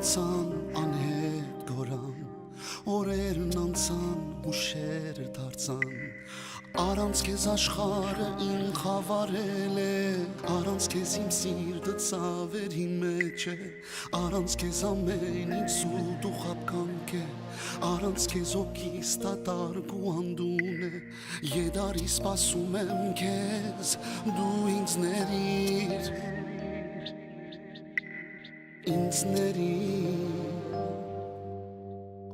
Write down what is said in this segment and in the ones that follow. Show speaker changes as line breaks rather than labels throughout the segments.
անցան անհետ գորան, օրերն անցան հուշեր դարձան, առանց քեզ աշխարհը ինձ խավարել է, առանց քեզ իմ սիրտը ցավերի մեջ է, առանց քեզ ամեն ինչ սուտ ու խաբկանք է, առանց քեզ օքիս տատարկ ու անդուն է, եդարի սպասում եմ քեզ, դու ինձ ների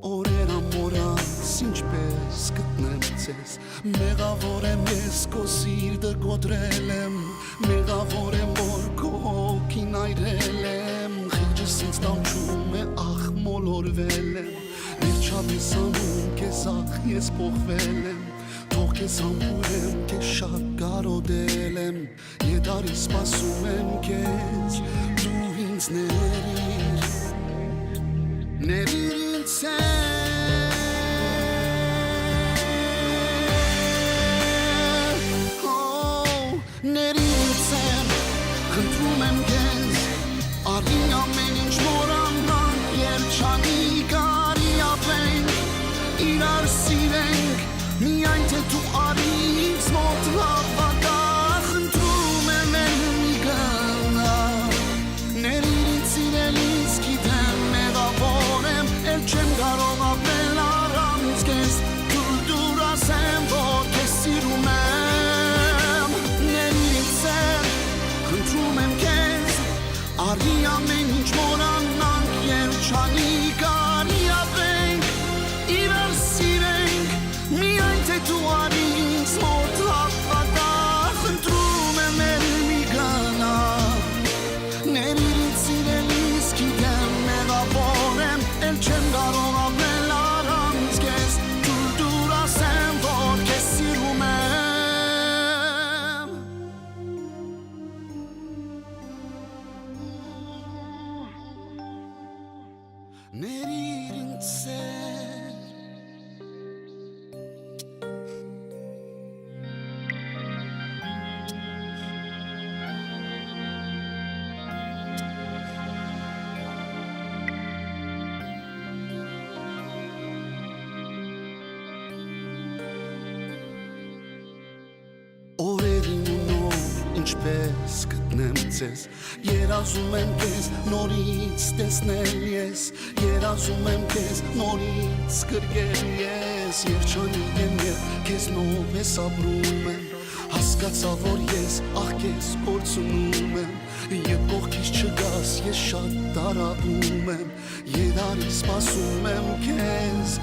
Օրեր ամորած ինչպես գտնեմ ձեզ Մեղավոր եմ ես քո սիրտը կոտրել եմ Մեղավոր եմ որ քո հոգին այրել եմ Խիճս ինձ տանջում է ախ մոլորվել եմ Վերջապես անում քեզ ախ ես փոխվել եմ Թող քեզ համբուրեմ քեզ շատ կարոտել եմ Եդարի սպասում եմ քեզ Nerיר insan Nerיר insan Խնդրում եմ քեզ Արի ամեն ինչ մոռանանք Երջանի կարի ապրենք Իրար սիրենք Միայն թե դու արի ինձ մոտ հավատա Խնդրում եմ մի գնա Չեմ կարող ապրել առանց քեզ Դուր ասեմ որ քեզ սիրում եմ Ներիր սեր խնդրում եմ քեզ Արի ամեն ինչ մոռանանք Երջանի կարի ապրենք Իրար սիրենք Միայն թե դու արի ինձ մոտ հավատա Խնդրում եմ մի գնա Ներիր ինձ սիրելիս գիտեմ մեղավոր եմ Չեմ կարող ապրել առանց քեզ Դուր ասեմ որ քեզ սիրում եմ Ներիր ինձ սեր Օրերին ու նոր ինչպես գտնեմ ձեզ Երազում եմ քեզ նորից տեսնել ես Երազում եմ քեզ նորից գրկել ես Երջանի եմ և քեզ նոր ես ապրում եմ Հասկացա որ ես ախ քեզ կորցնում եմ Եվ կողքից չգաս ես շատ տարապում եմ Եդարի սպասում եմ քեզ